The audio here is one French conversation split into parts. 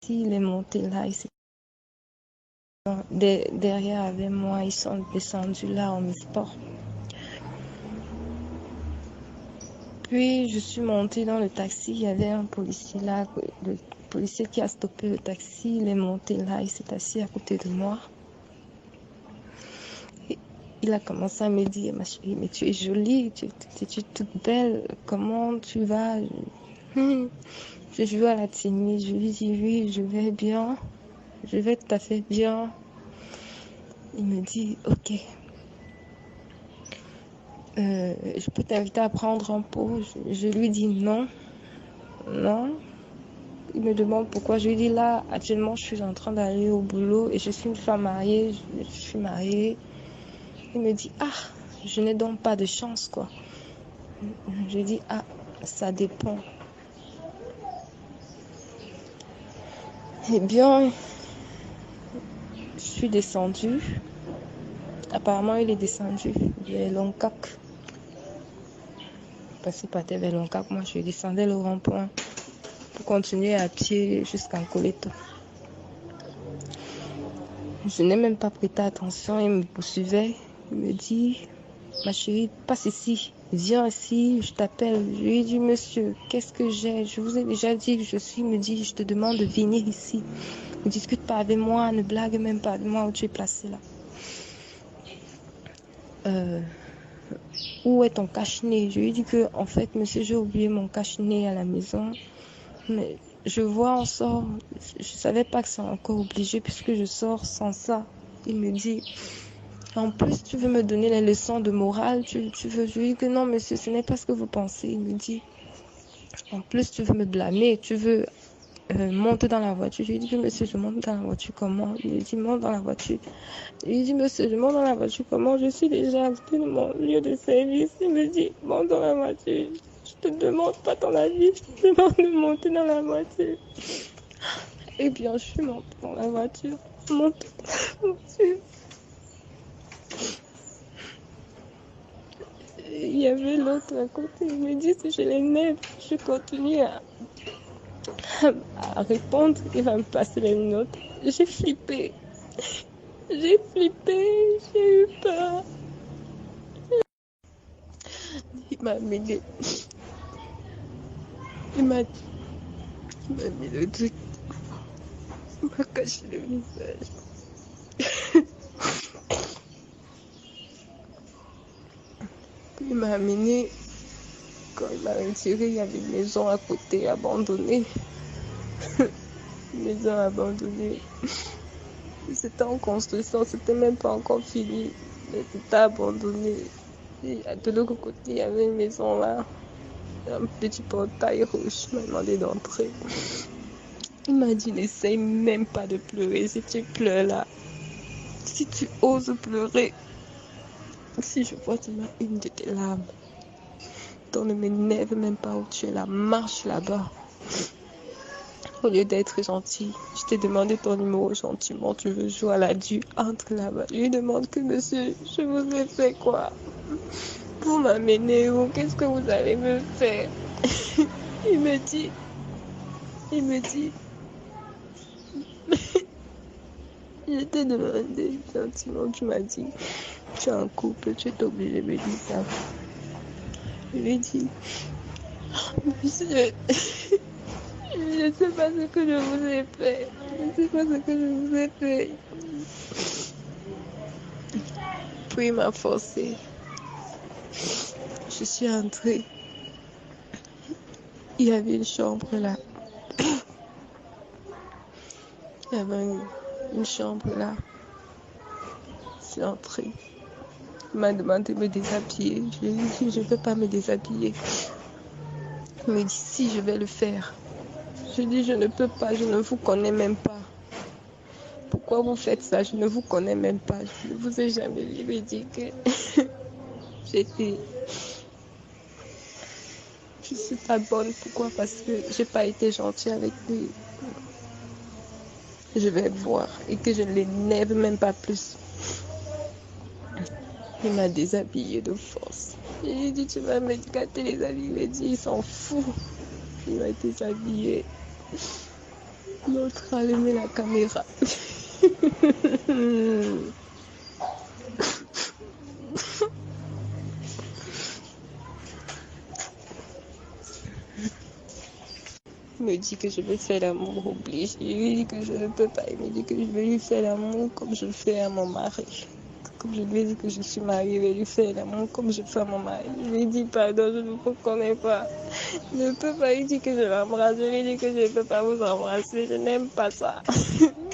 taxi, il est monté là, il s'est... Derrière avec moi, ils sont descendus là en sport. Puis je suis montée dans le taxi, il y avait un policier là, le policier qui a stoppé le taxi, il est monté là, il s'est assis à côté de moi. Et il a commencé à me dire, ma chérie, mais tu es jolie, tu es toute belle, comment tu vas? Je joue à la tennis, je lui dis oui, je vais bien, je vais tout à fait bien. Il me dit, ok, je peux t'inviter à prendre un pot. Je lui dis non, non. Il me demande pourquoi. Je lui dis là, actuellement, je suis en train d'aller au boulot et je suis une femme mariée, je suis mariée. Il me dit, ah, je n'ai donc pas de chance, quoi. Je dis, ah, ça dépend. Eh bien, je suis descendue. Apparemment, il est descendu vers Loncac. Passé par vers Loncac, moi, je descendais le rond-point pour continuer à pied jusqu'en Coleto. Je n'ai même pas prêté attention, il me poursuivait. Il me dit, ma chérie, passe ici, viens ici, je t'appelle. Je lui ai dit, monsieur, qu'est-ce que j'ai? Je vous ai déjà dit que je suis, il me dit, je te demande de venir ici. Ne discute pas avec moi, ne blague même pas avec moi où tu es placé là. Où est ton cache-nez? Je lui ai dit que, en fait, monsieur, j'ai oublié mon cache-nez à la maison. Mais je vois, on sort. Je savais pas que c'est encore obligé puisque je sors sans ça. Il me dit, en plus, tu veux me donner les leçons de morale, tu veux. Je lui dis que non, monsieur, ce n'est pas ce que vous pensez. Il me dit, en plus, tu veux me blâmer, tu veux monter dans la voiture. Je lui dis que monsieur, je monte dans la voiture comment? Il me dit, monte dans la voiture. Je lui dis, monsieur, je monte dans la voiture comment? Je suis déjà acté de mon lieu de service. Il me dit, monte dans la voiture. Je te demande pas ton avis, je te demande de monter dans la voiture. Eh bien, je suis montée dans la voiture. Montée dans la voiture. Il y avait l'autre à côté. Il me dit, si je l'énerve, je continue à répondre. Il va me passer les notes. J'ai flippé. J'ai eu peur. Il m'a amené. Il m'a mis le truc. Il m'a caché le visage. Il m'a amené. Quand il m'a retiré, il y avait une maison à côté abandonnée. Une maison abandonnée. C'était en construction, c'était même pas encore fini. C'était abandonné. Et de l'autre côté, il y avait une maison là. Un petit portail rouge. Il m'a demandé d'entrer. Il m'a dit, n'essaye même pas de pleurer. Si tu pleures là, si tu oses pleurer, si je vois seulement une de tes larmes, donc ne m'énerve même pas où tu es là. Marche là-bas. Au lieu d'être gentil, je t'ai demandé ton numéro gentiment, tu veux jouer à la due, entre là-bas. Je lui demande que monsieur, je vous ai fait quoi? Vous m'amenez où? Qu'est-ce que vous allez me faire? Il me dit, je t'ai demandé gentiment, tu m'as dit, tu es en couple, tu es obligé de me dire ça. Je lui ai dit, monsieur, je ne sais pas ce que je vous ai fait. Je ne sais pas ce que je vous ai fait. Puis il m'a forcé. Je suis entrée. Il y avait une chambre là. Il y avait une chambre là. Je suis entrée. Il m'a demandé de me déshabiller. Je lui ai dit, je ne peux pas me déshabiller. Il me dit, si, je vais le faire. Je dis, je ne peux pas, je ne vous connais même pas. Pourquoi vous faites ça? Je ne vous connais même pas. Je ne vous ai jamais vu. Il me dit que je suis pas bonne. Pourquoi? Parce que j'ai pas été gentille avec lui. Je vais voir et que je ne l'énerve même pas plus. Il m'a déshabillée de force. J'ai dit, tu vas me gâter les habits. Il m'a dit, il s'en fout. Il m'a déshabillée. L'autre a allumé la caméra. Il me dit que je vais faire l'amour obligé. Il lui dit que je ne peux pas. Il me dit que je vais lui faire l'amour comme je fais à mon mari. Comme je lui ai dit que je suis mariée, je vais lui faire l'amour comme je fais à mon mari. Je lui ai dit pardon, je ne vous connais pas. Je ne peux pas. Il dit que je l'embrasse. Je lui ai dit que je ne peux pas vous embrasser. Je n'aime pas ça.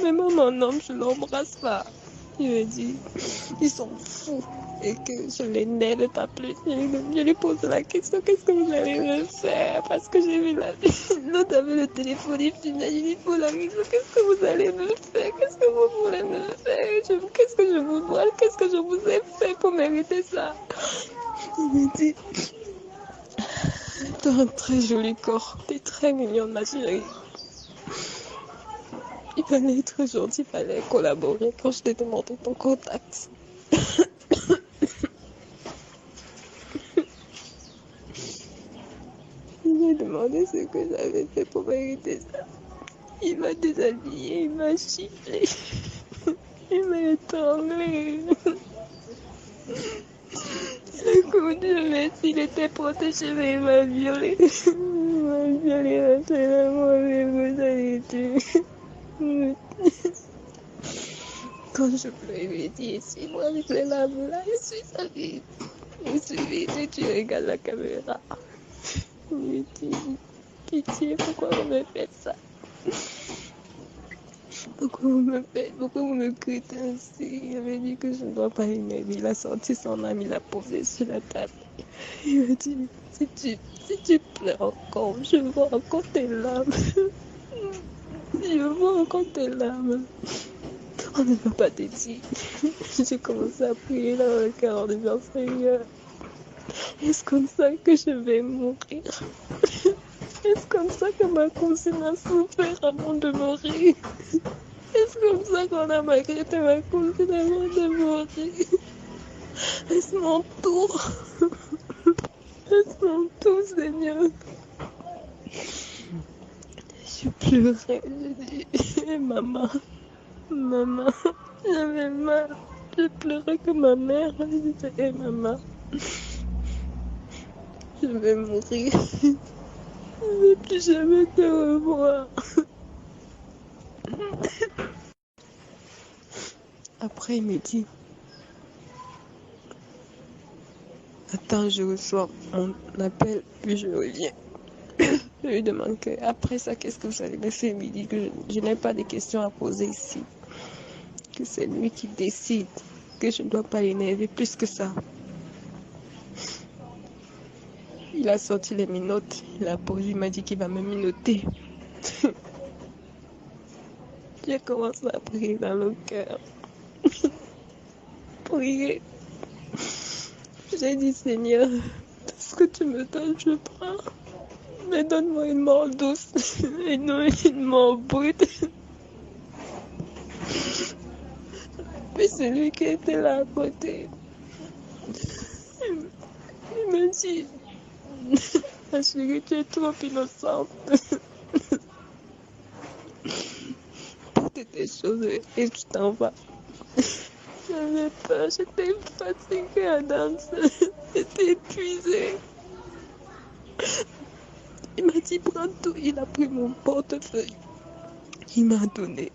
Même mon homme, je ne l'embrasse pas. Il me dit, ils sont fous et que je l'énerve pas plus. Je lui pose la question, qu'est-ce que vous allez me faire? Parce que j'ai vu l'autre avait le téléphone, il filmait, je lui pose la question, qu'est-ce que vous allez me faire? Qu'est-ce que vous voulez me faire? Qu'est-ce que je vous dois? Qu'est-ce que je vous ai fait pour mériter ça? Il me dit, t'as un très joli corps, t'es très mignonne ma chérie. Il fallait être gentil, il fallait collaborer quand je t'ai demandé ton contact. Je lui ai demandé ce que j'avais fait pour mériter ça. Il m'a déshabillé, il m'a chiffré, il m'a étranglé. Le coup de messe, il était protégé, mais il m'a violé. Il m'a violé après la mauvaise modalité. Quand je pleurais, il me dit, suis-moi avec les larmes là, je suis sa vie. Je suis vite et tu regardes la caméra. Il me dit, pitié, pourquoi vous me faites ça? Pourquoi vous me criez ainsi? Il avait dit que je ne dois pas aimer. Il a sorti son âme, il l'a posé sur la table. Il me dit, si tu pleures encore, je vois encore tes larmes. Je vois encore tes larmes. On ne peut pas te dire. J'ai commencé à prier dans le cœur de mon Seigneur. Est-ce comme ça que je vais mourir? Est-ce comme ça que ma cousine a souffert avant de mourir? Est-ce comme ça qu'on a maltraité ma cousine avant de mourir? Est-ce mon tour? Est-ce mon tour, Seigneur? Je pleurais, je dis, maman, j'avais mal. Je pleurais comme ma mère. Je disais, maman, je vais mourir. Je ne vais plus jamais te revoir. Après, il me dit, attends, je reçois mon appel, puis je reviens. Je lui demande que après ça, qu'est-ce que vous allez me faire? Il me dit que je n'ai pas de questions à poser ici. Que c'est lui qui décide. Que je ne dois pas l'énerver plus que ça. Il a sorti les minottes. Il a posé, il m'a dit qu'il va me minoter. J'ai commencé à prier dans le cœur. Prier. J'ai dit, Seigneur, tout ce que tu me donnes, je prends. Mais donne-moi une mort douce et non une mort brute. Puis celui qui était là à côté, il me dit, ma chérie, tu es trop innocente pour tes choses et tu t'en vas. J'avais peur, j'étais fatiguée à danser, j'étais épuisée. Il m'a dit, prends tout. Il a pris mon portefeuille. Il m'a donné.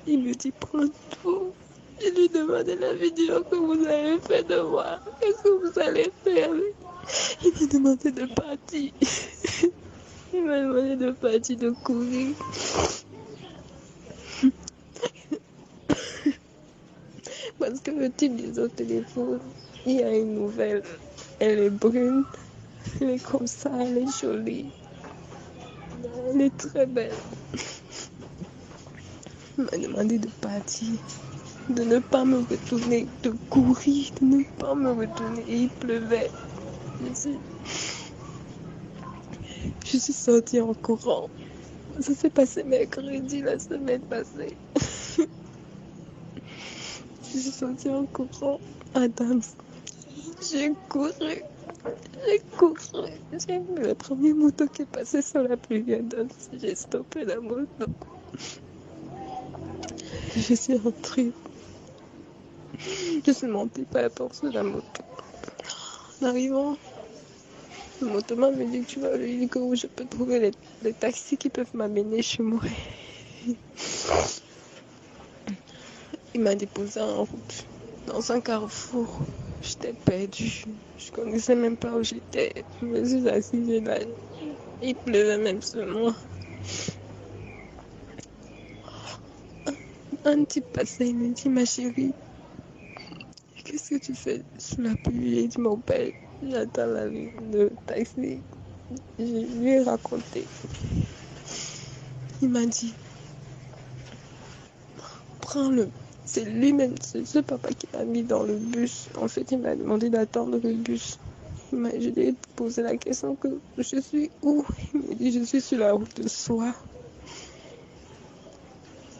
Il me dit, prends tout. Je lui ai demandé la vidéo que vous avez fait de moi. Qu'est-ce que vous allez faire? Il m'a demandé de partir. Il m'a demandé de partir, de courir. Parce que le type des autres téléphones, il y a une nouvelle. Elle est brune. Elle est comme ça, elle est jolie. Elle est très belle. Il m'a demandé de partir, de ne pas me retourner, de courir, de ne pas me retourner. Et il pleuvait. Je suis sortie en courant. Ça s'est passé mercredi, la semaine passée. Je suis sortie en courant à Dams. J'ai couru. J'ai vu la première moto qui est passée sur la pluie à Dams. J'ai stoppé la moto. Je suis rentrée. Je suis montée par la porte de la moto. En arrivant, le motoman me dit que tu vas lui dire où je peux trouver les taxis qui peuvent m'amener chez moi. Il m'a déposé en route dans un carrefour. J'étais perdue. Je connaissais même pas où j'étais. Je me suis assise là. Il pleuvait même sur moi. Un type passait, il me dit, ma chérie, qu'est-ce que tu fais sous la pluie? J'ai dit, mon père, j'attends le taxi. Je lui ai raconté. Il m'a dit, prends-le. C'est lui-même, c'est ce papa qui m'a mis dans le bus. En fait, il m'a demandé d'attendre le bus. Je lui ai posé la question que je suis où? Il me dit, je suis sur la route de Soie.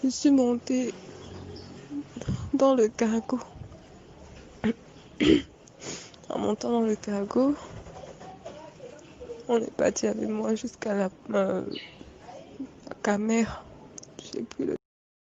Je suis montée dans le cargo. En montant dans le cargo, on est parti avec moi jusqu'à la caméra. J'ai pris le